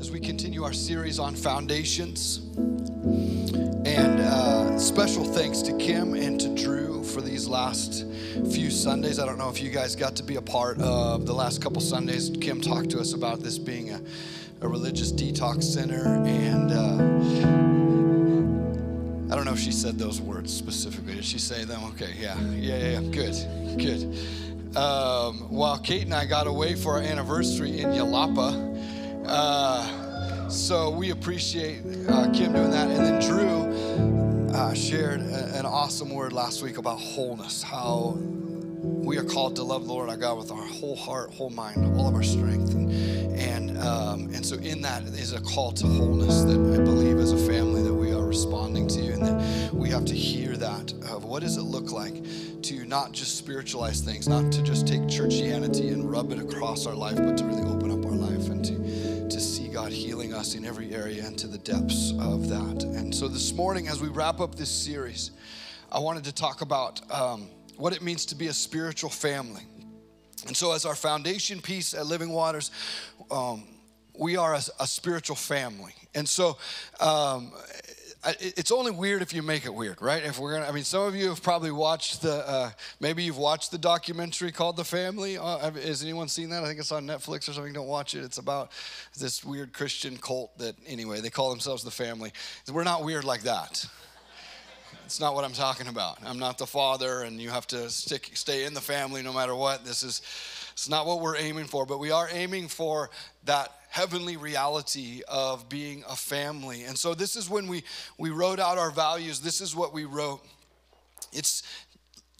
as we continue our series on foundations. And special thanks to Kim and to Drew for these last few Sundays. I don't know if you guys got to be a part of the last couple Sundays. Kim talked to us about this being a religious detox center, and I don't know if she said those words specifically. Did she say them? Okay, yeah, good. While Kate and I got away for our anniversary in Yalapa, so we appreciate Kim doing that. And then Drew shared an awesome word last week about wholeness, how we are called to love the Lord our God with our whole heart, whole mind, all of our strength. And so in that is a call to wholeness that I believe as a family that we are responding to, and that we have to hear that of what does it look like to not just spiritualize things, not to just take churchianity and rub it across our life, but to really open up our life and to see God healing us in every area and to the depths of that. And so this morning, as we wrap up this series, I wanted to talk about what it means to be a spiritual family. And so as our foundation piece at Living Waters, we are a spiritual family. And so it's only weird if you make it weird, right? If we're gonna, some of you have probably watched maybe you've watched the documentary called The Family. Has anyone seen that? I think it's on Netflix or something. Don't watch it. It's about this weird Christian cult that, anyway, they call themselves The Family. We're not weird like that. It's not what I'm talking about. I'm not the father, and you have to stay in the family no matter what. It's not what we're aiming for, but we are aiming for that heavenly reality of being a family. And so this is when we wrote out our values. This is what we wrote. It's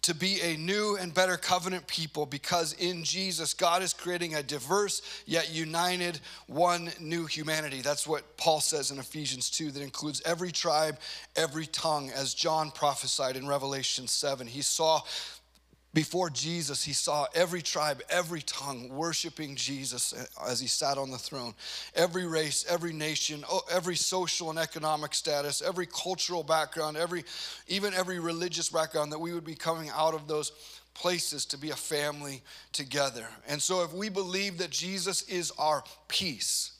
to be a new and better covenant people, because in Jesus, God is creating a diverse yet united one new humanity. That's what Paul says in Ephesians 2, that includes every tribe, every tongue, as John prophesied in Revelation 7. He saw before Jesus, he saw every tribe, every tongue worshiping Jesus as he sat on the throne. Every race, every nation, every social and economic status, every cultural background, even every religious background, that we would be coming out of those places to be a family together. And so if we believe that Jesus is our peace,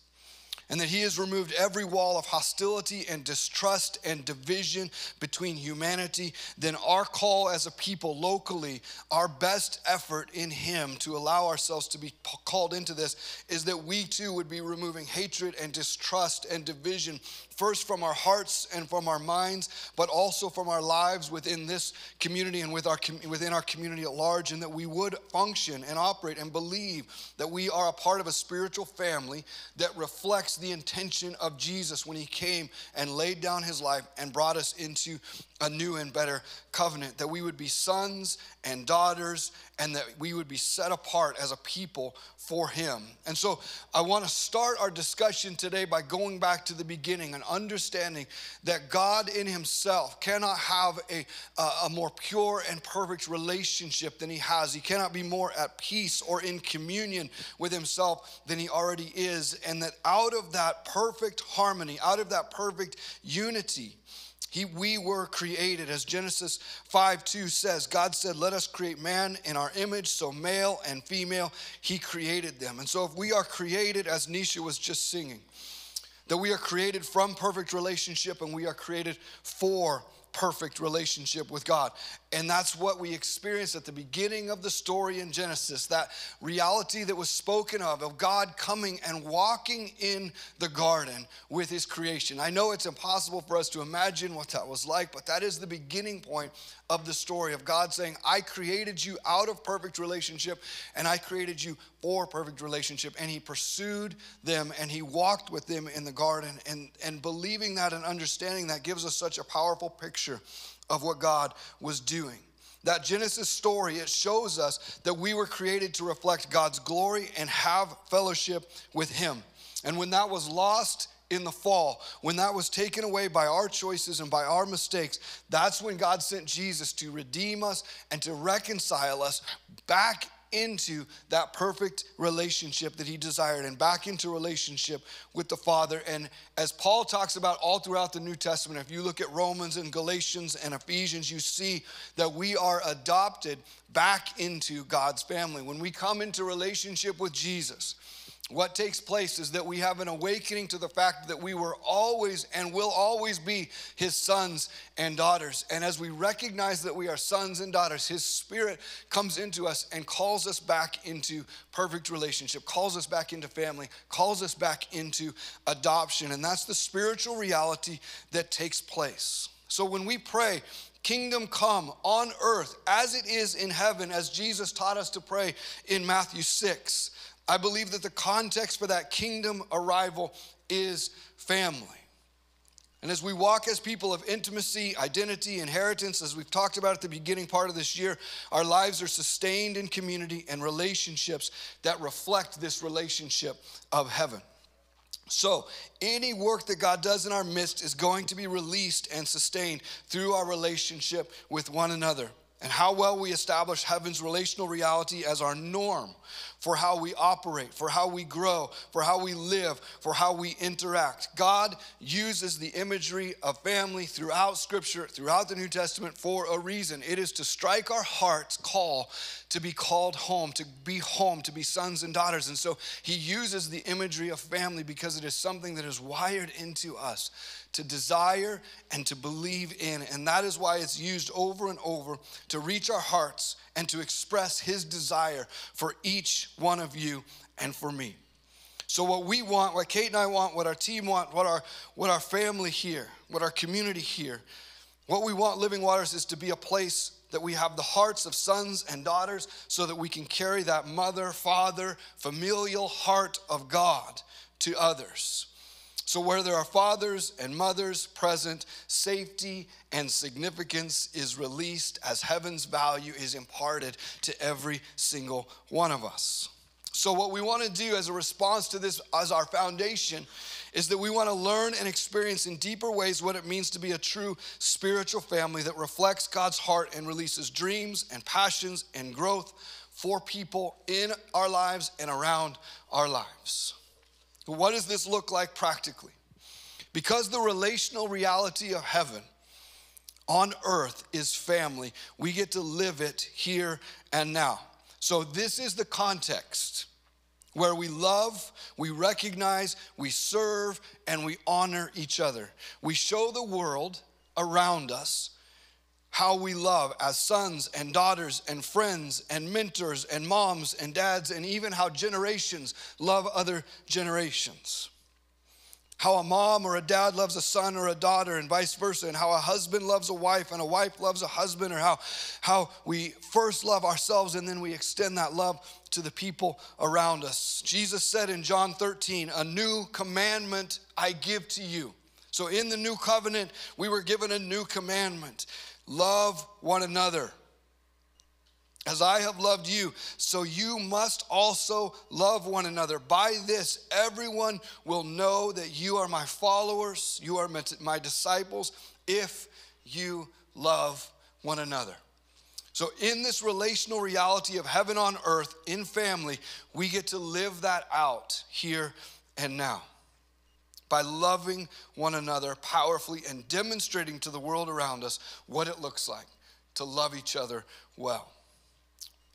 and that he has removed every wall of hostility and distrust and division between humanity, then our call as a people locally, our best effort in him to allow ourselves to be called into this, is that we too would be removing hatred and distrust and division, first from our hearts and from our minds, but also from our lives within this community and within our community at large, and that we would function and operate and believe that we are a part of a spiritual family that reflects the intention of Jesus when he came and laid down his life and brought us into a new and better covenant, that we would be sons and daughters, and that we would be set apart as a people for him. And so I want to start our discussion today by going back to the beginning and understanding that God in himself cannot have a more pure and perfect relationship than he has. He cannot be more at peace or in communion with himself than he already is. And that out of that perfect harmony, out of that perfect unity, we were created. As Genesis 5:2 says, God said, let us create man in our image. So male and female, he created them. And so if we are created, as Nisha was just singing, that we are created from perfect relationship, and we are created for perfect relationship with God. And that's what we experienced at the beginning of the story in Genesis, that reality that was spoken of God coming and walking in the garden with his creation. I know it's impossible for us to imagine what that was like, but that is the beginning point of the story of God saying, I created you out of perfect relationship, and I created you for perfect relationship. And he pursued them, and he walked with them in the garden. And believing that and understanding that gives us such a powerful picture of what God was doing. That Genesis story, it shows us that we were created to reflect God's glory and have fellowship with him. And when that was lost in the fall, when that was taken away by our choices and by our mistakes, that's when God sent Jesus to redeem us and to reconcile us back into that perfect relationship that he desired, and back into relationship with the Father. And as Paul talks about all throughout the New Testament, if you look at Romans and Galatians and Ephesians, you see that we are adopted back into God's family. When we come into relationship with Jesus, what takes place is that we have an awakening to the fact that we were always and will always be his sons and daughters. And as we recognize that we are sons and daughters, his Spirit comes into us and calls us back into perfect relationship, calls us back into family, calls us back into adoption. And that's the spiritual reality that takes place. So when we pray, kingdom come on earth as it is in heaven, as Jesus taught us to pray in Matthew 6, I believe that the context for that kingdom arrival is family. And as we walk as people of intimacy, identity, inheritance, as we've talked about at the beginning part of this year, our lives are sustained in community and relationships that reflect this relationship of heaven. So any work that God does in our midst is going to be released and sustained through our relationship with one another. And how well we establish heaven's relational reality as our norm for how we operate, for how we grow, for how we live, for how we interact. God uses the imagery of family throughout Scripture, throughout the New Testament for a reason. It is to strike our heart's call to be called home, to be sons and daughters. And so he uses the imagery of family because it is something that is wired into us to desire and to believe in. And that is why it's used over and over to reach our hearts and to express his desire for each one of you and for me. So what we want, what Kate and I want, what our team want, what our family here, what our community here, what we want Living Waters is to be a place that we have the hearts of sons and daughters so that we can carry that mother, father, familial heart of God to others. So where there are fathers and mothers present, safety and significance is released as heaven's value is imparted to every single one of us. So what we want to do as a response to this, as our foundation, is that we want to learn and experience in deeper ways what it means to be a true spiritual family that reflects God's heart and releases dreams and passions and growth for people in our lives and around our lives. What does this look like practically? Because the relational reality of heaven on earth is family, we get to live it here and now. So this is the context where we love, we recognize, we serve, and we honor each other. We show the world around us how we love as sons and daughters and friends and mentors and moms and dads, and even how generations love other generations. How a mom or a dad loves a son or a daughter and vice versa, and how a husband loves a wife and a wife loves a husband, or how we first love ourselves and then we extend that love to the people around us. Jesus said in John 13, "A new commandment I give to you." So in the new covenant, we were given a new commandment. Love one another. As I have loved you, so you must also love one another. By this, everyone will know that you are my followers, you are my disciples, if you love one another. So in this relational reality of heaven on earth, in family, we get to live that out here and now by loving one another powerfully and demonstrating to the world around us what it looks like to love each other well.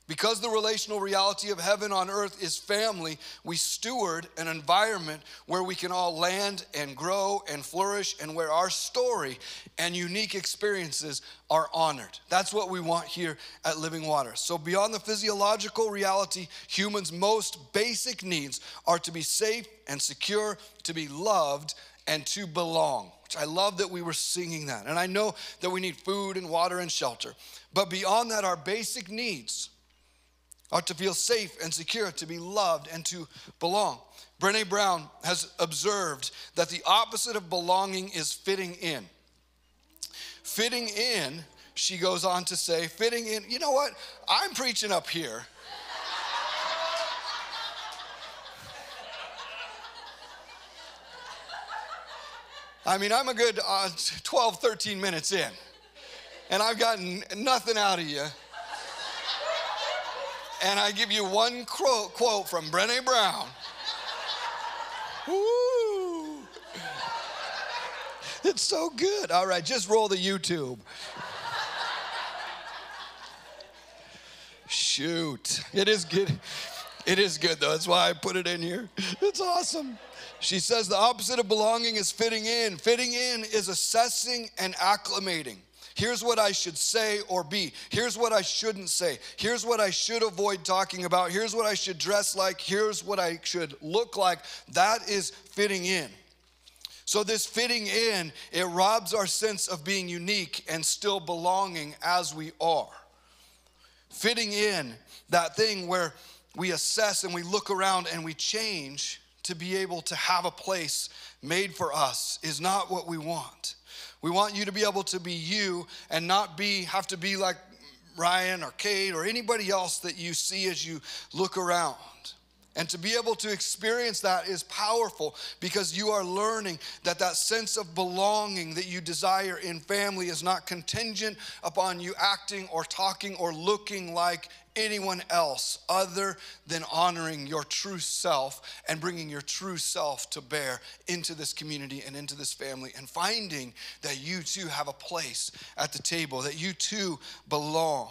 Because the relational reality of heaven on earth is family, we steward an environment where we can all land and grow and flourish, and where our story and unique experiences are honored. That's what we want here at Living Waters. So beyond the physiological reality, humans' most basic needs are to be safe and secure, to be loved, and to belong. Which I love that we were singing that. And I know that we need food and water and shelter. But beyond that, our basic needs are to feel safe and secure, to be loved, and to belong. Brené Brown has observed that the opposite of belonging is fitting in. Fitting in, she goes on to say, fitting in, you know what? I'm preaching up here. I mean, I'm a good 12, 13 minutes in, and I've gotten nothing out of you. And I give you one quote from Brené Brown. Woo! It's so good. All right, just roll the YouTube. Shoot. It is good. It is good, though. That's why I put it in here. It's awesome. She says the opposite of belonging is fitting in. Fitting in is assessing and acclimating. Here's what I should say or be. Here's what I shouldn't say. Here's what I should avoid talking about. Here's what I should dress like. Here's what I should look like. That is fitting in. So this fitting in, it robs our sense of being unique and still belonging as we are. Fitting in, that thing where we assess and we look around and we change to be able to have a place made for us, is not what we want. We want you to be able to be you and not have to be like Ryan or Kate or anybody else that you see as you look around. And to be able to experience that is powerful because you are learning that sense of belonging that you desire in family is not contingent upon you acting or talking or looking like anyone else other than honoring your true self and bringing your true self to bear into this community and into this family and finding that you too have a place at the table, that you too belong.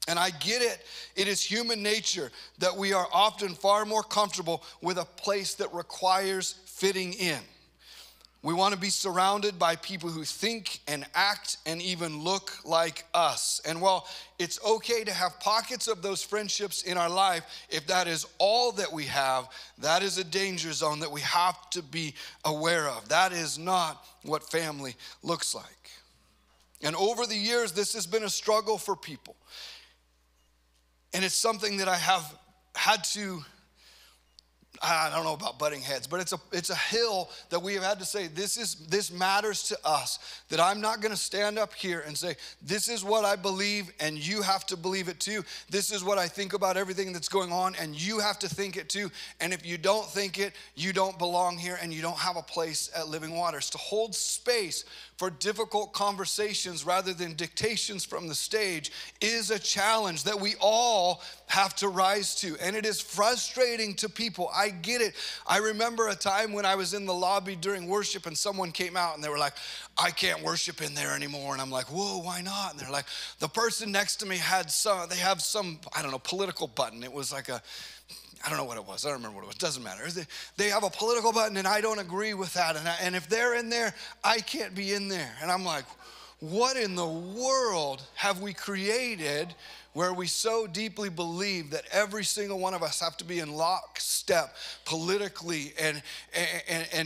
And I get it. It is human nature that we are often far more comfortable with a place that requires fitting in. We want to be surrounded by people who think and act and even look like us. And while it's okay to have pockets of those friendships in our life, if that is all that we have, that is a danger zone that we have to be aware of. That is not what family looks like. And over the years, this has been a struggle for people. And it's something that I have had to, I don't know about butting heads, but it's a hill that we have had to say, this matters to us, that I'm not going to stand up here and say, this is what I believe and you have to believe it too. This is what I think about everything that's going on and you have to think it too. And if you don't think it, you don't belong here and you don't have a place at Living Waters. To hold space for difficult conversations rather than dictations from the stage is a challenge that we all have to rise to. And it is frustrating to people. I get it. I remember a time when I was in the lobby during worship and someone came out and they were like, I can't worship in there anymore. And I'm like, whoa, why not? And they're like, the person next to me have some, I don't know, political button. It was like I don't know what it was. I don't remember what it was. It doesn't matter. They have a political button and I don't agree with that. And if they're in there, I can't be in there. And I'm like, what in the world have we created where we so deeply believe that every single one of us have to be in lockstep politically and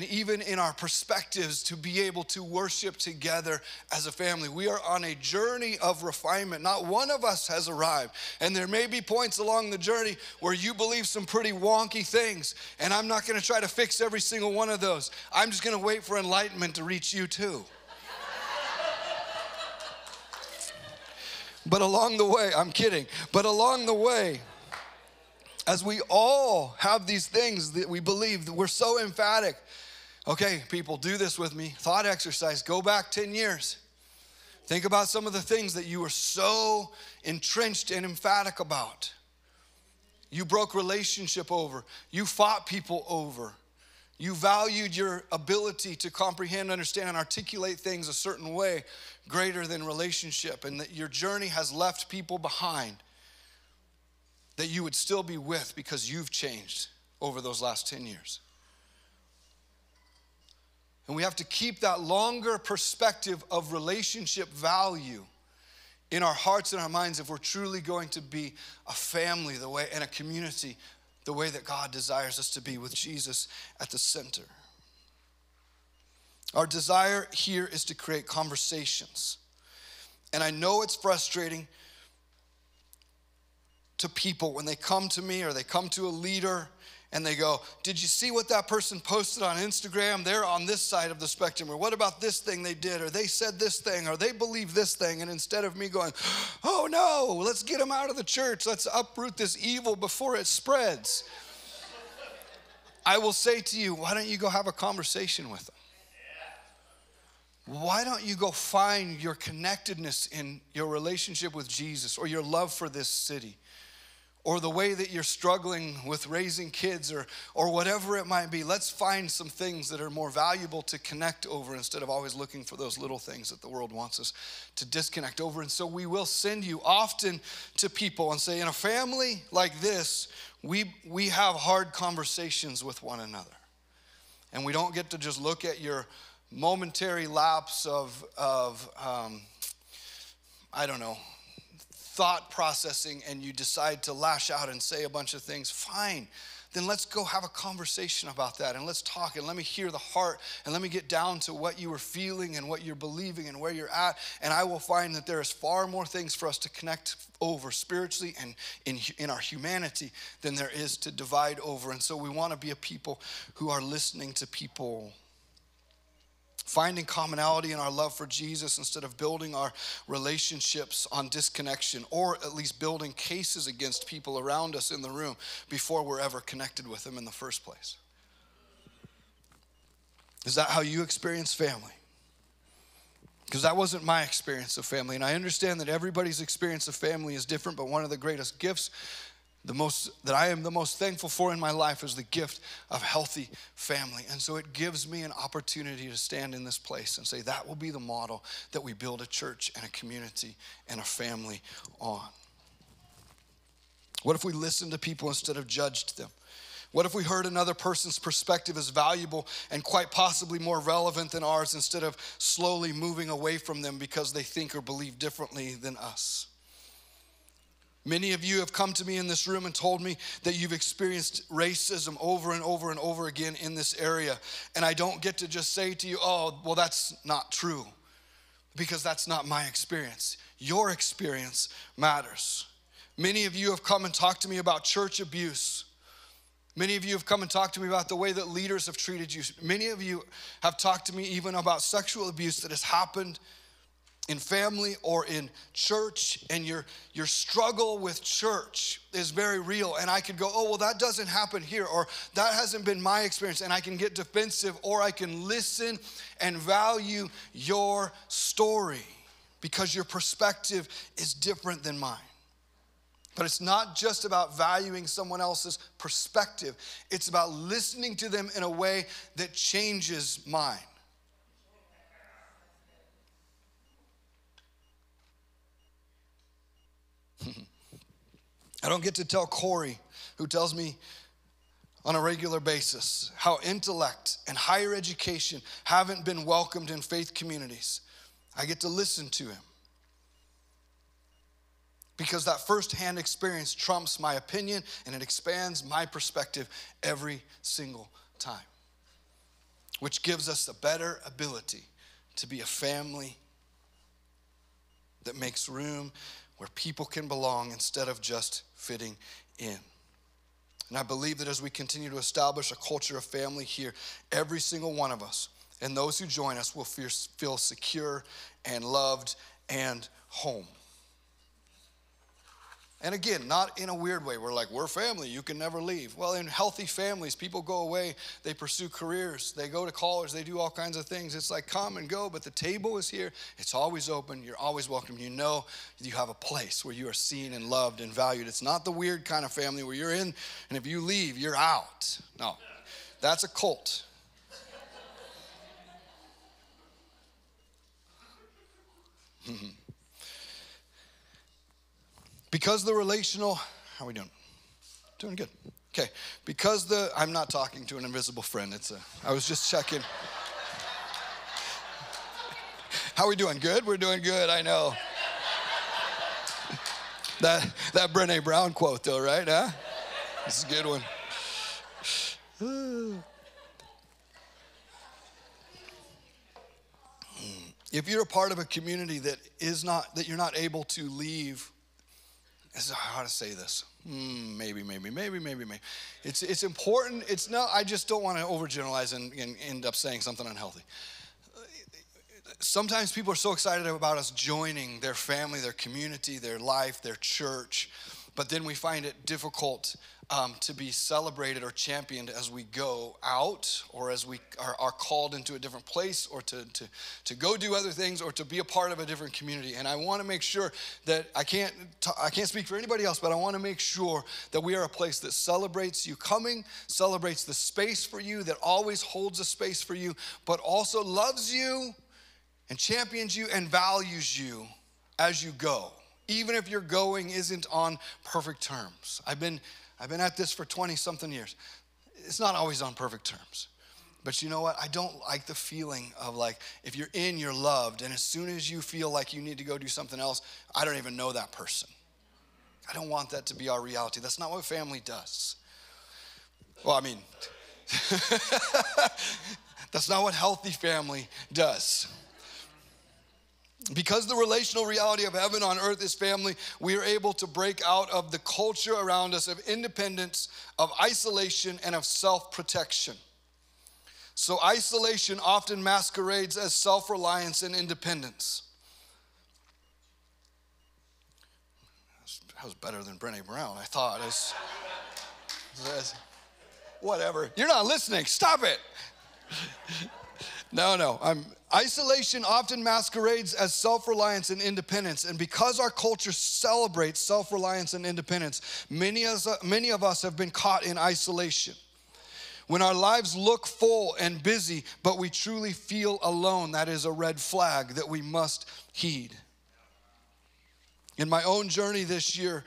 even in our perspectives to be able to worship together as a family. We are on a journey of refinement. Not one of us has arrived. And there may be points along the journey where you believe some pretty wonky things. And I'm not going to try to fix every single one of those. I'm just going to wait for enlightenment to reach you too. But along the way, I'm kidding, but along the way, as we all have these things that we believe, that we're so emphatic. Okay, people, do this with me. Thought exercise, go back 10 years. Think about some of the things that you were so entrenched and emphatic about. You broke relationship over. You fought people over. You valued your ability to comprehend, understand, and articulate things a certain way greater than relationship, and that your journey has left people behind that you would still be with because you've changed over those last 10 years. And we have to keep that longer perspective of relationship value in our hearts and our minds if we're truly going to be a family the way and a community the way that God desires us to be, with Jesus at the center. Our desire here is to create conversations. And I know it's frustrating to people when they come to me or they come to a leader and they go, did you see what that person posted on Instagram? They're on this side of the spectrum. Or what about this thing they did? Or they said this thing, or they believe this thing. And instead of me going, oh no, let's get them out of the church. Let's uproot this evil before it spreads. I will say to you, why don't you go have a conversation with them? Why don't you go find your connectedness in your relationship with Jesus or your love for this city? or the way that you're struggling with raising kids or whatever it might be. Let's find some things that are more valuable to connect over instead of always looking for those little things that the world wants us to disconnect over. And so we will send you often to people and say, in a family like this, we have hard conversations with one another. And we don't get to just look at your momentary lapse of I don't know, thought processing, and you decide to lash out and say a bunch of things. Fine. Then let's go have a conversation about that, and let's talk, and let me hear the heart, and let me get down to what you were feeling and what you're believing and where you're at. And I will find that there is far more things for us to connect over spiritually and in our humanity than there is to divide over. And so we want to be a people who are listening to people, finding commonality in our love for Jesus instead of building our relationships on disconnection, or at least building cases against people around us in the room before we're ever connected with them in the first place. Is that how you experience family? Because that wasn't my experience of family. And I understand that everybody's experience of family is different, but one of the greatest gifts that I am the most thankful for in my life is the gift of healthy family. And so it gives me an opportunity to stand in this place and say that will be the model that we build a church and a community and a family on. What if we listened to people instead of judged them? What if we heard another person's perspective as valuable and quite possibly more relevant than ours instead of slowly moving away from them because they think or believe differently than us? Many of you have come to me in this room and told me that you've experienced racism over and over and over again in this area. And I don't get to just say to you, oh, well, that's not true, because that's not my experience. Your experience matters. Many of you have come and talked to me about church abuse. Many of you have come and talked to me about the way that leaders have treated you. Many of you have talked to me even about sexual abuse that has happened in family or in church, and your struggle with church is very real. And I could go, oh, well, that doesn't happen here, or that hasn't been my experience, and I can get defensive, or I can listen and value your story because your perspective is different than mine. But it's not just about valuing someone else's perspective. It's about listening to them in a way that changes mine. I don't get to tell Corey, who tells me on a regular basis how intellect and higher education haven't been welcomed in faith communities. I get to listen to him because that firsthand experience trumps my opinion, and it expands my perspective every single time, which gives us a better ability to be a family that makes room where people can belong instead of just fitting in. And I believe that as we continue to establish a culture of family here, every single one of us and those who join us will feel secure and loved and home. And again, not in a weird way. We're like, we're family, you can never leave. Well, in healthy families, people go away, they pursue careers, they go to college, they do all kinds of things. It's like come and go, but the table is here. It's always open. You're always welcome. You know you have a place where you are seen and loved and valued. It's not the weird kind of family where you're in, and if you leave, you're out. No, that's a cult. Because the relational, how are we doing? Doing good. Okay. Because I'm not talking to an invisible friend. I was just checking. How are we doing? Good? We're doing good, I know. That Brené Brown quote though, right? Huh? This is a good one. If you're a part of a community that you're not able to leave, this is how to say this. Maybe. It's important. It's not. I just don't want to overgeneralize and end up saying something unhealthy. Sometimes people are so excited about us joining their family, their community, their life, their church, but then we find it difficult to be celebrated or championed as we go out, or as we are called into a different place, or to go do other things, or to be a part of a different community. And I want to make sure that I can't speak for anybody else, but I want to make sure that we are a place that celebrates you coming, celebrates the space for you, that always holds a space for you, but also loves you and champions you and values you as you go, even if your going isn't on perfect terms. I've been at this for 20-something years. It's not always on perfect terms. But you know what? I don't like the feeling of like, if you're in, you're loved, and as soon as you feel like you need to go do something else, I don't even know that person. I don't want that to be our reality. That's not what family does. Well, I mean, that's not what healthy family does. Because the relational reality of heaven on earth is family, we are able to break out of the culture around us of independence, of isolation, and of self-protection. So isolation often masquerades as self-reliance and independence. That was better than Brené Brown, I thought. Whatever. You're not listening. Stop it. No. Isolation often masquerades as self-reliance and independence. And because our culture celebrates self-reliance and independence, many of us have been caught in isolation. When our lives look full and busy, but we truly feel alone, that is a red flag that we must heed. In my own journey this year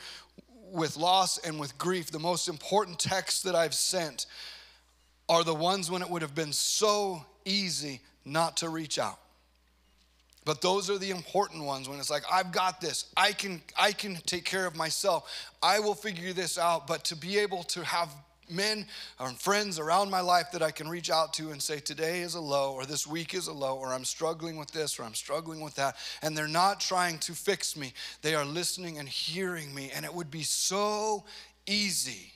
with loss and with grief, the most important texts that I've sent are the ones when it would have been so easy not to reach out. But those are the important ones when it's like, I've got this. I can take care of myself. I will figure this out. But to be able to have men or friends around my life that I can reach out to and say, today is a low, or this week is a low, or I'm struggling with this, or I'm struggling with that. And they're not trying to fix me. They are listening and hearing me. And it would be so easy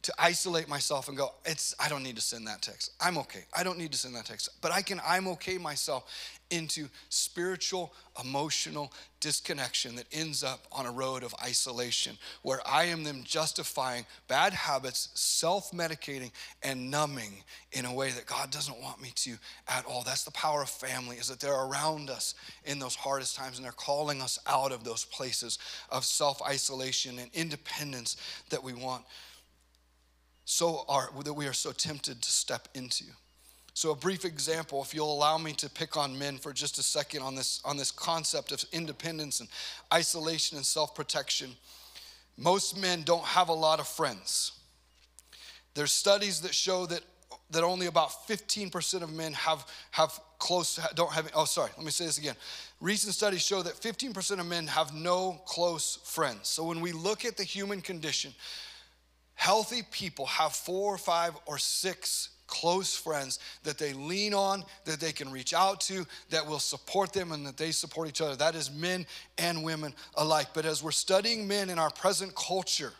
to isolate myself and go, I don't need to send that text. I'm okay. I don't need to send that text. But I'm okay myself into spiritual, emotional disconnection that ends up on a road of isolation, where I am then justifying bad habits, self-medicating, and numbing in a way that God doesn't want me to at all. That's the power of family, is that they're around us in those hardest times, and they're calling us out of those places of self-isolation and independence that we want that we are so tempted to step into. So a brief example, if you'll allow me to pick on men for just a second on this concept of independence and isolation and self-protection. Most men don't have a lot of friends. There's studies that show that only about 15% of men let me say this again. Recent studies show that 15% of men have no close friends. So when we look at the human condition, healthy people have 4 or 5 or 6 close friends that they lean on, that they can reach out to, that will support them, and that they support each other. That is men and women alike. But as we're studying men in our present culture,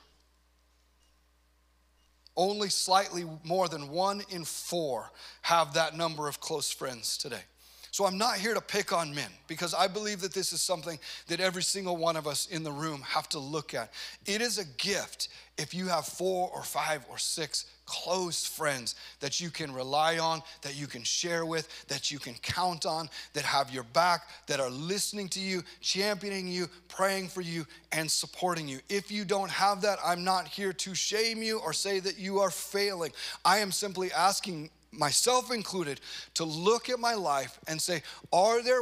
only slightly more than 1 in 4 have that number of close friends today. So I'm not here to pick on men, because I believe that this is something that every single one of us in the room have to look at. It is a gift if you have 4 or 5 or 6 close friends that you can rely on, that you can share with, that you can count on, that have your back, that are listening to you, championing you, praying for you, and supporting you. If you don't have that, I'm not here to shame you or say that you are failing. I am simply asking, myself included, to look at my life and say, are there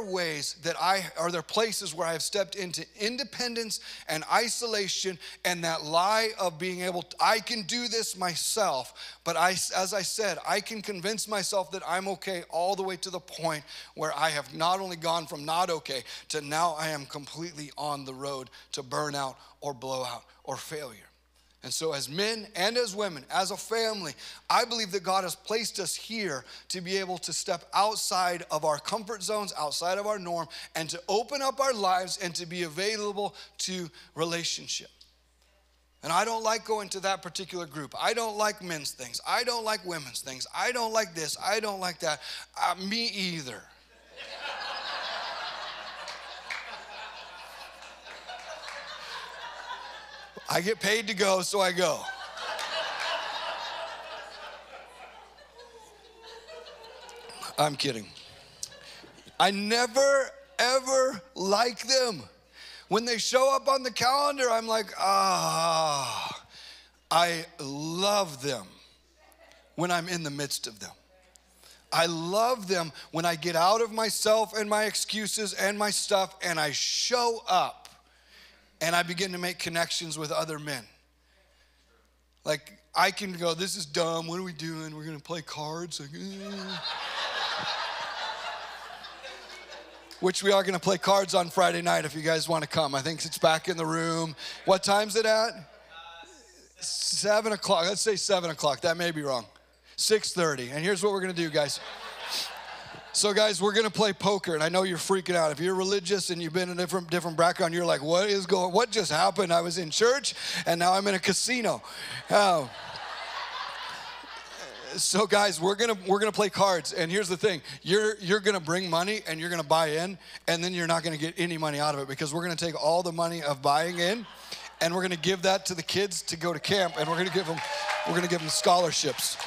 places where I have stepped into independence and isolation and that lie of being I can do this myself, but as I said, I can convince myself that I'm okay all the way to the point where I have not only gone from not okay to now I am completely on the road to burnout or blowout or failure. And so as men and as women, as a family, I believe that God has placed us here to be able to step outside of our comfort zones, outside of our norm, and to open up our lives and to be available to relationship. And I don't like going to that particular group. I don't like men's things. I don't like women's things. I don't like this. I don't like that. Me either. I get paid to go, so I go. I'm kidding. I never, ever like them. When they show up on the calendar, I'm like, I love them when I'm in the midst of them. I love them when I get out of myself and my excuses and my stuff and I show up and I begin to make connections with other men. Like, I can go, this is dumb, what are we doing? We're gonna play cards? Like, Which we are gonna play cards on Friday night if you guys wanna come. I think it's back in the room. What time's it at? 7 o'clock, let's say 7 o'clock, that may be wrong. 6:30, and here's what we're gonna do, guys. So guys, we're gonna play poker, and I know you're freaking out. If you're religious and you've been in a different background, you're like, what just happened? I was in church, and now I'm in a casino. So guys, we're gonna play cards, and here's the thing: you're gonna bring money, and you're gonna buy in, and then you're not gonna get any money out of it because we're gonna take all the money of buying in, and we're gonna give that to the kids to go to camp, and we're gonna give them scholarships.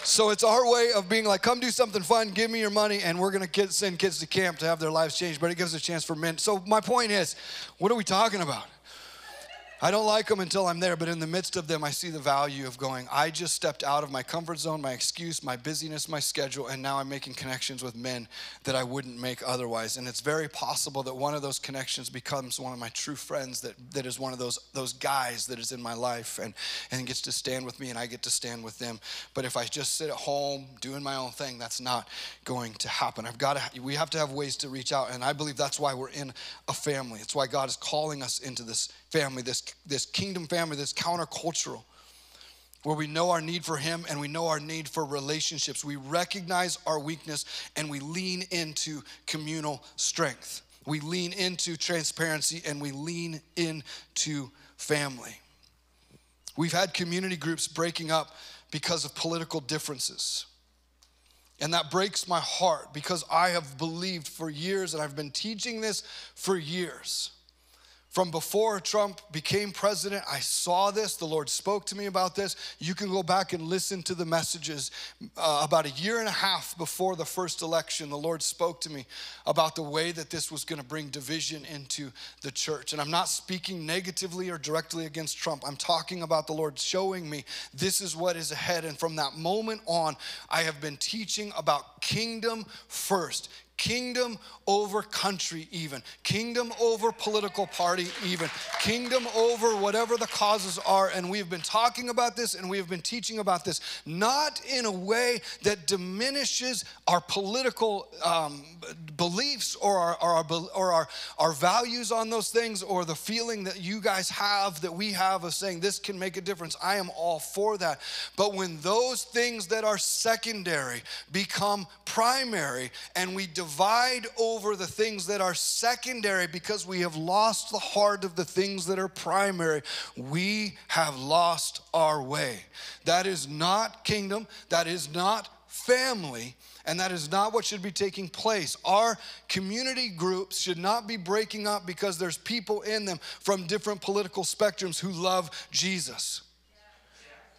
So it's our way of being like, come do something fun, give me your money, and we're gonna send kids to camp to have their lives changed, but it gives a chance for men. So my point is, what are we talking about? I don't like them until I'm there, but in the midst of them, I see the value of going, I just stepped out of my comfort zone, my excuse, my busyness, my schedule, and now I'm making connections with men that I wouldn't make otherwise. And it's very possible that one of those connections becomes one of my true friends that is one of those guys that is in my life and gets to stand with me and I get to stand with them. But if I just sit at home doing my own thing, that's not going to happen. We have to have ways to reach out, and I believe that's why we're in a family. It's why God is calling us into this family, this kingdom family, this countercultural, where we know our need for him and we know our need for relationships. We recognize our weakness and we lean into communal strength. We lean into transparency and we lean into family. We've had community groups breaking up because of political differences. And that breaks my heart because I have believed for years, and I've been teaching this for years. From before Trump became president, I saw this. The Lord spoke to me about this. You can go back and listen to the messages. About a year and a half before the first election, the Lord spoke to me about the way that this was going to bring division into the church. And I'm not speaking negatively or directly against Trump. I'm talking about the Lord showing me this is what is ahead. And from that moment on, I have been teaching about kingdom first. Kingdom over country even. Kingdom over political party even. Kingdom over whatever the causes are. And we have been talking about this and we have been teaching about this, not in a way that diminishes our political beliefs or our values on those things, or the feeling that you guys have, that we have, of saying this can make a difference. I am all for that. But when those things that are secondary become primary and we divide over the things that are secondary because we have lost the heart of the things that are primary, we have lost our way. That is not kingdom. That is not family. And that is not what should be taking place. Our community groups should not be breaking up because there's people in them from different political spectrums who love Jesus.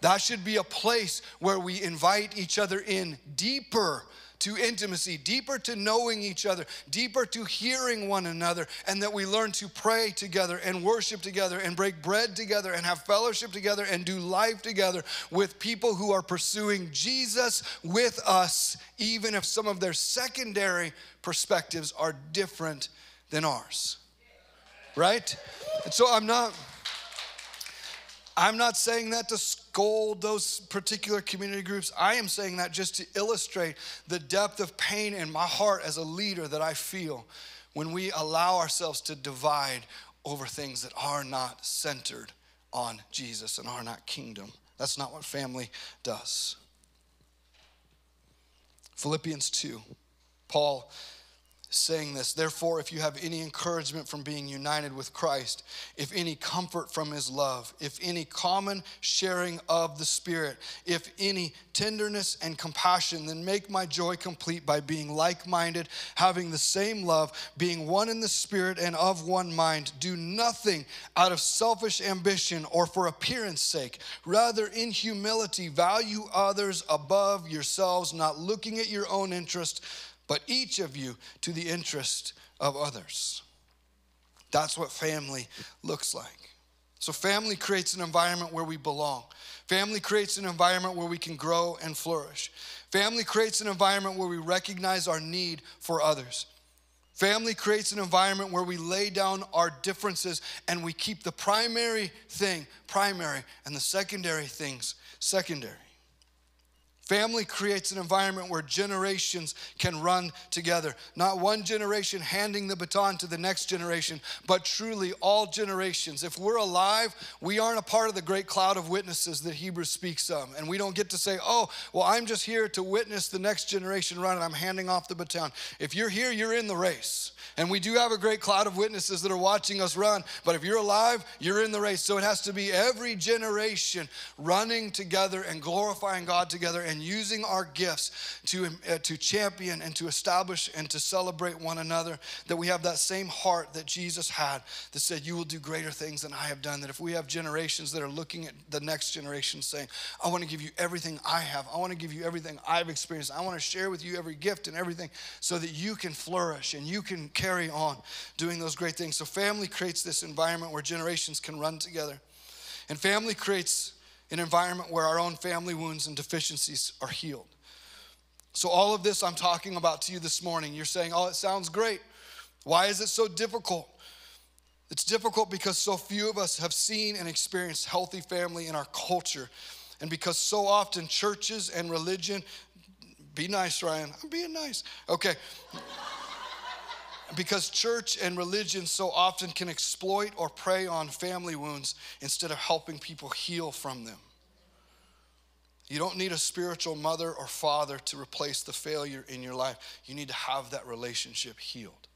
That should be a place where we invite each other in deeper to intimacy, deeper to knowing each other, deeper to hearing one another, and that we learn to pray together and worship together and break bread together and have fellowship together and do life together with people who are pursuing Jesus with us, even if some of their secondary perspectives are different than ours. Right? And so I'm not saying that to scold those particular community groups. I am saying that just to illustrate the depth of pain in my heart as a leader that I feel when we allow ourselves to divide over things that are not centered on Jesus and are not kingdom. That's not what family does. Philippians 2, Paul saying this, therefore, if you have any encouragement from being united with Christ, if any comfort from his love, if any common sharing of the Spirit, if any tenderness and compassion, then make my joy complete by being like-minded, having the same love, being one in the Spirit and of one mind. Do nothing out of selfish ambition or for appearance sake. Rather, in humility, value others above yourselves, not looking at your own interest, but each of you to the interest of others. That's what family looks like. So family creates an environment where we belong. Family creates an environment where we can grow and flourish. Family creates an environment where we recognize our need for others. Family creates an environment where we lay down our differences and we keep the primary thing primary and the secondary things secondary. Family creates an environment where generations can run together. Not one generation handing the baton to the next generation, but truly all generations. If we're alive, we aren't a part of the great cloud of witnesses that Hebrews speaks of. And we don't get to say, oh, well, I'm just here to witness the next generation run and I'm handing off the baton. If you're here, you're in the race. And we do have a great cloud of witnesses that are watching us run. But if you're alive, you're in the race. So it has to be every generation running together and glorifying God together and using our gifts to champion and to establish and to celebrate one another. That we have that same heart that Jesus had that said, you will do greater things than I have done. That if we have generations that are looking at the next generation saying, I want to give you everything I have. I want to give you everything I've experienced. I want to share with you every gift and everything so that you can flourish and you can carry on doing those great things. So family creates this environment where generations can run together. And family creates an environment where our own family wounds and deficiencies are healed. So all of this I'm talking about to you this morning, you're saying, oh, it sounds great. Why is it so difficult? It's difficult because so few of us have seen and experienced healthy family in our culture. And because so often churches and religion, be nice, Ryan, I'm being nice. Okay. Because church and religion so often can exploit or prey on family wounds instead of helping people heal from them. You don't need a spiritual mother or father to replace the failure in your life. You need to have that relationship healed.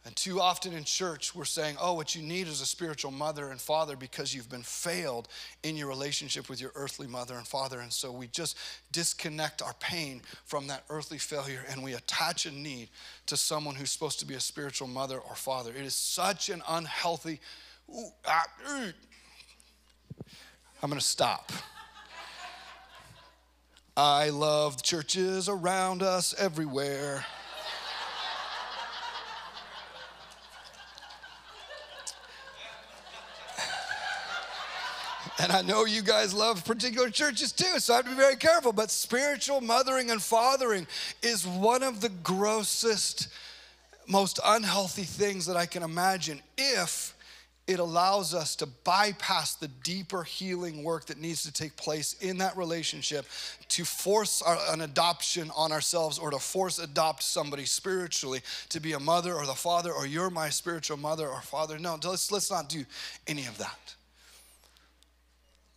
And too often in church, we're saying, oh, what you need is a spiritual mother and father because you've been failed in your relationship with your earthly mother and father. And so we just disconnect our pain from that earthly failure and we attach a need to someone who's supposed to be a spiritual mother or father. It is such an unhealthy, I'm gonna stop. I love the churches around us everywhere. And I know you guys love particular churches too, so I have to be very careful. But spiritual mothering and fathering is one of the grossest, most unhealthy things that I can imagine if it allows us to bypass the deeper healing work that needs to take place in that relationship to force an adoption on ourselves or to force adopt somebody spiritually to be a mother or the father or you're my spiritual mother or father. No, let's not do any of that.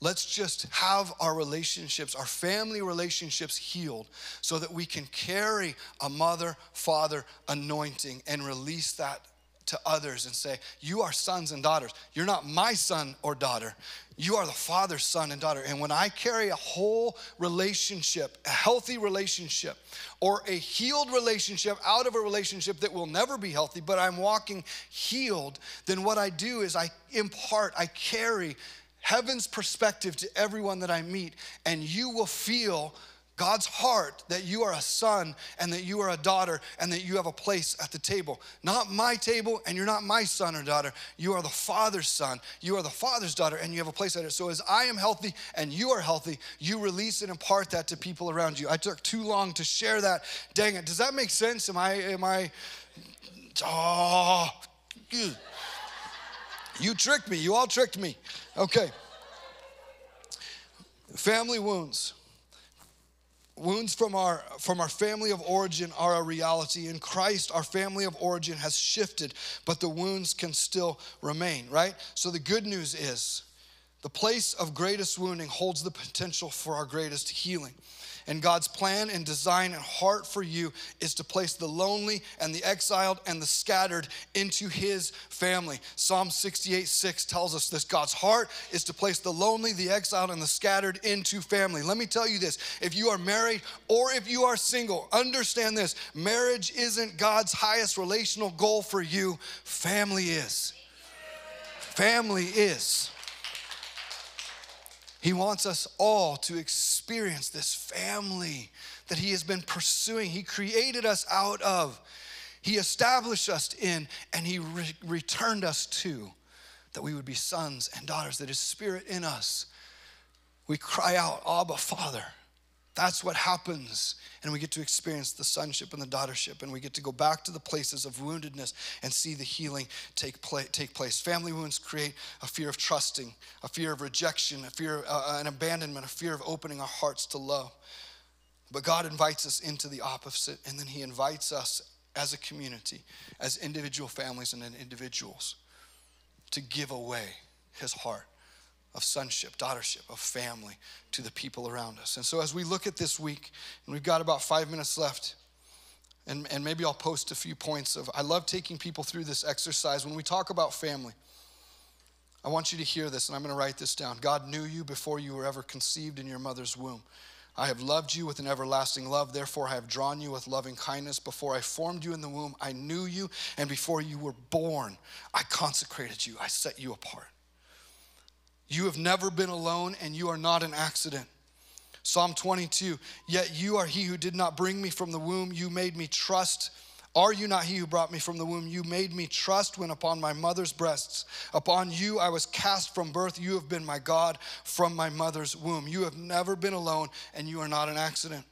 Let's just have our relationships, our family relationships healed so that we can carry a mother-father anointing and release that to others and say, you are sons and daughters. You're not my son or daughter. You are the Father's son and daughter. And when I carry a whole relationship, a healthy relationship, or a healed relationship out of a relationship that will never be healthy, but I'm walking healed, then what I do is I carry heaven's perspective to everyone that I meet, and you will feel God's heart that you are a son and that you are a daughter and that you have a place at the table. Not my table, and you're not my son or daughter. You are the Father's son. You are the Father's daughter, and you have a place at it. So as I am healthy and you are healthy, you release and impart that to people around you. I took too long to share that. Dang it. Does that make sense? You tricked me. You all tricked me. Okay. Family wounds. Wounds from our family of origin are a reality. In Christ, our family of origin has shifted, but the wounds can still remain, right? So the good news is The place of greatest wounding holds the potential for our greatest healing. And God's plan and design and heart for you is to place the lonely and the exiled and the scattered into his family. Psalm 68:6 tells us this. God's heart is to place the lonely, the exiled, and the scattered into family. Let me tell you this. If you are married or if you are single, understand this. Marriage isn't God's highest relational goal for you. Family is. Family is. He wants us all to experience this family that he has been pursuing. He created us out of. He established us in, and he returned us to, that we would be sons and daughters, that his spirit in us. We cry out, Abba, Father. That's what happens. And we get to experience the sonship and the daughtership. And we get to go back to the places of woundedness and see the healing take place. Family wounds create a fear of trusting, a fear of rejection, a fear of an abandonment, a fear of opening our hearts to love. But God invites us into the opposite. And then he invites us as a community, as individual families and individuals, to give away his heart of sonship, daughtership, of family to the people around us. And so as we look at this week, and we've got about 5 minutes left, and maybe I'll post a few points of, I love taking people through this exercise. When we talk about family, I want you to hear this, and I'm going to write this down. God knew you before you were ever conceived in your mother's womb. I have loved you with an everlasting love. Therefore, I have drawn you with loving kindness. Before I formed you in the womb, I knew you. And before you were born, I consecrated you. I set you apart. You have never been alone, and you are not an accident. Psalm 22, yet you are he who did not bring me from the womb. You made me trust. Are you not he who brought me from the womb? You made me trust when upon my mother's breasts. Upon you I was cast from birth. You have been my God from my mother's womb. You have never been alone, and you are not an accident.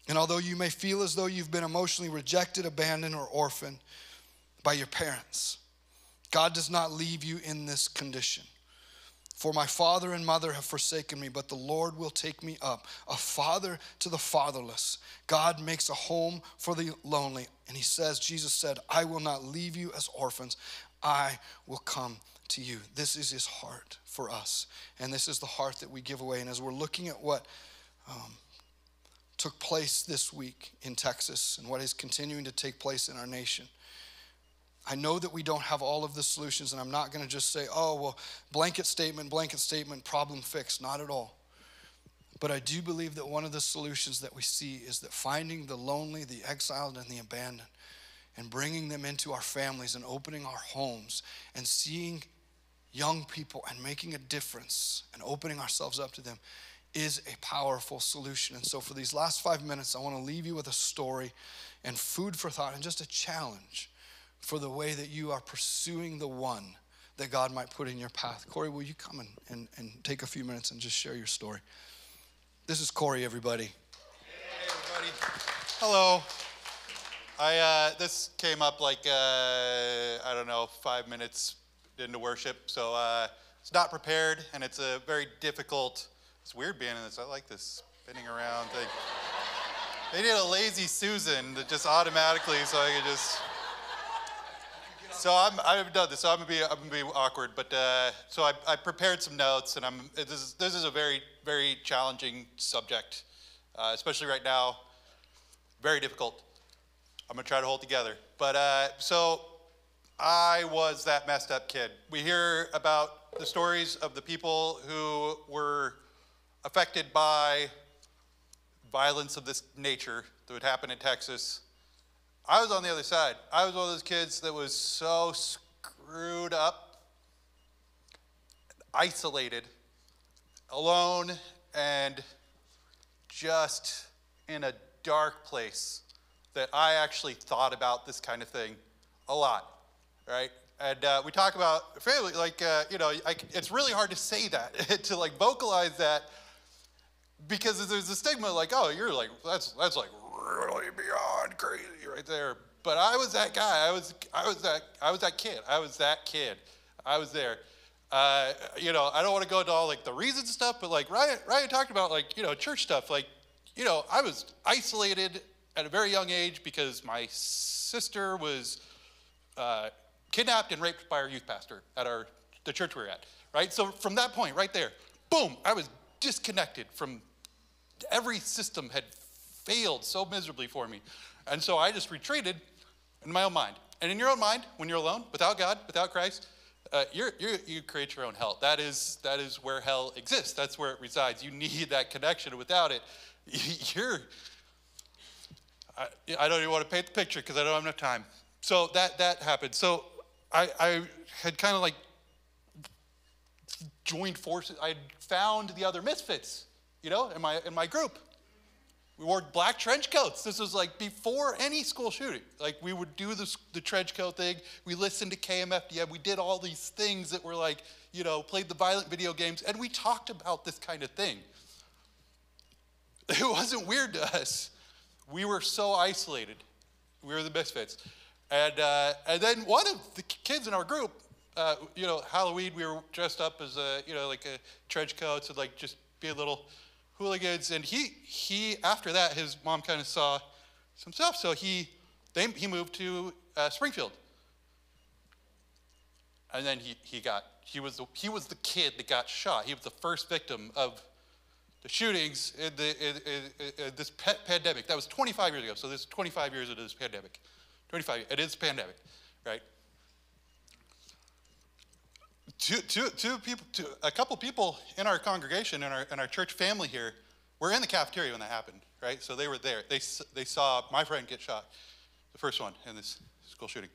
And although you may feel as though you've been emotionally rejected, abandoned, or orphaned by your parents, God does not leave you in this condition. For my father and mother have forsaken me, but the Lord will take me up, a father to the fatherless. God makes a home for the lonely. And he says, Jesus said, I will not leave you as orphans. I will come to you. This is his heart for us. And this is the heart that we give away. And as we're looking at what took place this week in Texas and what is continuing to take place in our nation, I know that we don't have all of the solutions, and I'm not going to just say, oh, well, blanket statement, problem fixed. Not at all. But I do believe that one of the solutions that we see is that finding the lonely, the exiled, and the abandoned, and bringing them into our families and opening our homes and seeing young people and making a difference and opening ourselves up to them is a powerful solution. And so for these last 5 minutes, I want to leave you with a story and food for thought and just a challenge for the way that you are pursuing the one that God might put in your path. Corey, will you come and take a few minutes and just share your story? This is Corey, everybody. Hey, everybody. Hello. This came up like, 5 minutes into worship, so it's not prepared, and it's a very difficult, it's weird being in this. I like this spinning around thing. They did a lazy Susan that just automatically, so I could just... So I've done this. So I'm gonna be awkward, but so I prepared some notes, and this is a very, very challenging subject, especially right now. Very difficult. I'm gonna try to hold together. But so I was that messed up kid. We hear about the stories of the people who were affected by violence of this nature that would happen in Texas. I was on the other side. I was one of those kids that was so screwed up, isolated, alone, and just in a dark place that I actually thought about this kind of thing a lot, right? And we talk about family, it's really hard to say that, to like vocalize that, because there's a stigma like, oh, you're like, that's like really beyond crazy right there. But I was that guy. I was that kid. I was there. I don't want to go into all like the reasons and stuff, but like Ryan talked about like, church stuff. Like, I was isolated at a very young age because my sister was kidnapped and raped by our youth pastor at the church we were at, right? So from that point right there, boom, I was disconnected from every system had failed so miserably for me. And so I just retreated in my own mind. And in your own mind, when you're alone, without God, without Christ, you create your own hell. That is where hell exists. That's where it resides. You need that connection. Without it, I don't even want to paint the picture because I don't have enough time. So that happened. So I had kind of like joined forces. I found the other misfits, in my group. We wore black trench coats. This was like before any school shooting. Like we would do the trench coat thing. We listened to KMFDM. We did all these things that were like, played the violent video games. And we talked about this kind of thing. It wasn't weird to us. We were so isolated. We were the misfits. And then one of the kids in our group, Halloween, we were dressed up as like a trench coats and like just be a little hooligans, and he after that, his mom kind of saw some stuff, so he moved to Springfield, and then he was the kid that got shot. He was the first victim of the shootings in this pandemic. That was 25 years ago. So this is 25 years into this pandemic. 25. It is a pandemic, right? A couple people in our congregation, in our church family here, were in the cafeteria when that happened, right? So they were there. They saw my friend get shot, the first one in this school shooting.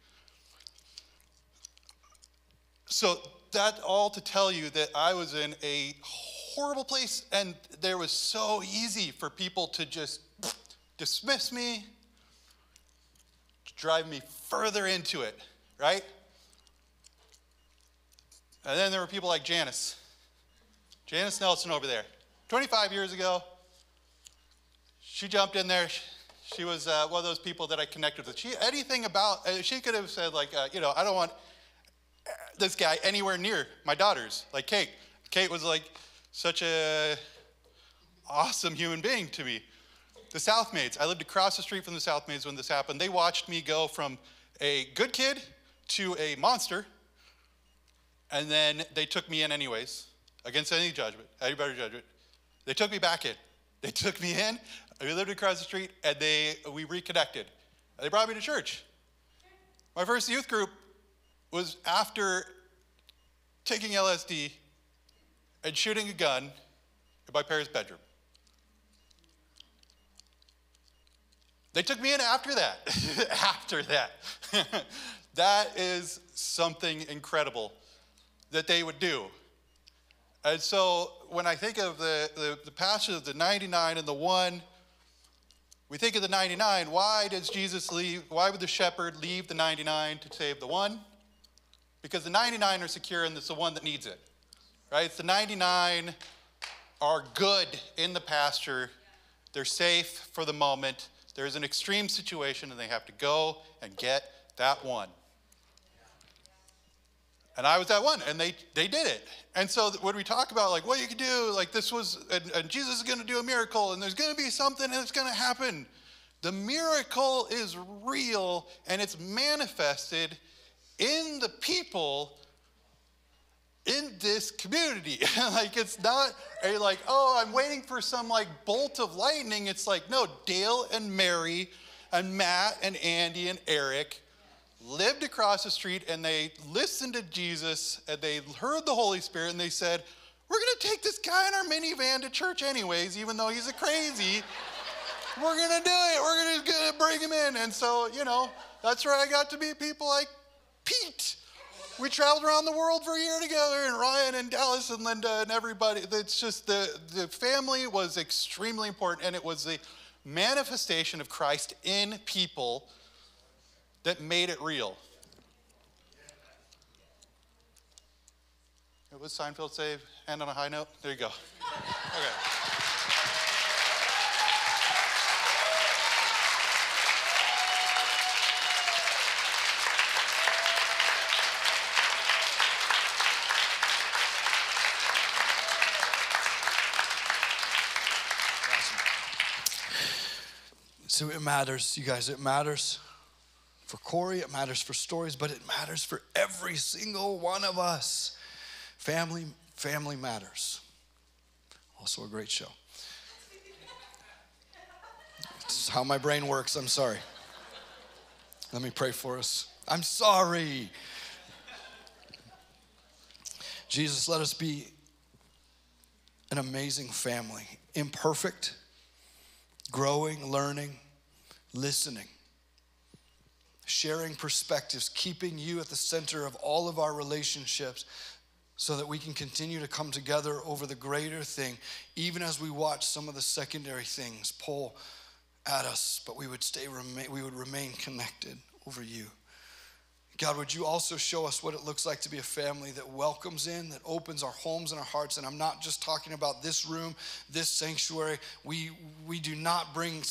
So that all to tell you that I was in a horrible place, and there was so easy for people to just dismiss me, drive me further into it, right? And then there were people like Janice Nelson over there. 25 years ago, she jumped in there. She was one of those people that I connected with. She could have said like, I don't want this guy anywhere near my daughters, like Kate. Kate was like such a awesome human being to me. The Southmaids, I lived across the street from the Southmaids when this happened. They watched me go from a good kid to a monster. And then they took me in anyways, against any better judgment. They took me back in. They took me in. We lived across the street, and we reconnected. They brought me to church. My first youth group was after taking LSD and shooting a gun in my parents' bedroom. They took me in after that. After that. That is something incredible that they would do. And so when I think of the passage of the 99 and the 1, we think of the 99. Why does Jesus leave? Why would the shepherd leave the 99 to save the 1? Because the 99 are secure and it's the 1 that needs it. Right? It's the 99 are good in the pasture. They're safe for the moment. There's an extreme situation and they have to go and get that 1. And I was that 1, and they did it. And so when we talk about like what you can do, like this was, and Jesus is going to do a miracle, and there's going to be something that's going to happen. The miracle is real, and it's manifested in the people in this community. Like it's not I'm waiting for some like bolt of lightning. It's like, no, Dale and Mary and Matt and Andy and Eric lived across the street, and they listened to Jesus, and they heard the Holy Spirit, and they said, we're going to take this guy in our minivan to church anyways, even though he's a crazy. We're going to do it. We're going to bring him in. And so, that's where I got to meet people like Pete. We traveled around the world for a year together, and Ryan and Dallas and Linda and everybody. It's just the family was extremely important, and it was the manifestation of Christ in people that made it real. What does Seinfeld say? End on a high note? There you go. Okay. So it matters, you guys. It matters for Corey. It matters for stories, but it matters for every single one of us. Family Matters. Also a great show. It's how my brain works. I'm sorry. Let me pray for us. I'm sorry. Jesus, let us be an amazing family. Imperfect, growing, learning, listening, sharing perspectives, keeping you at the center of all of our relationships so that we can continue to come together over the greater thing, even as we watch some of the secondary things pull at us, but we would remain connected over you. God, would you also show us what it looks like to be a family that welcomes in, that opens our homes and our hearts? And I'm not just talking about this room, this sanctuary. We do not bring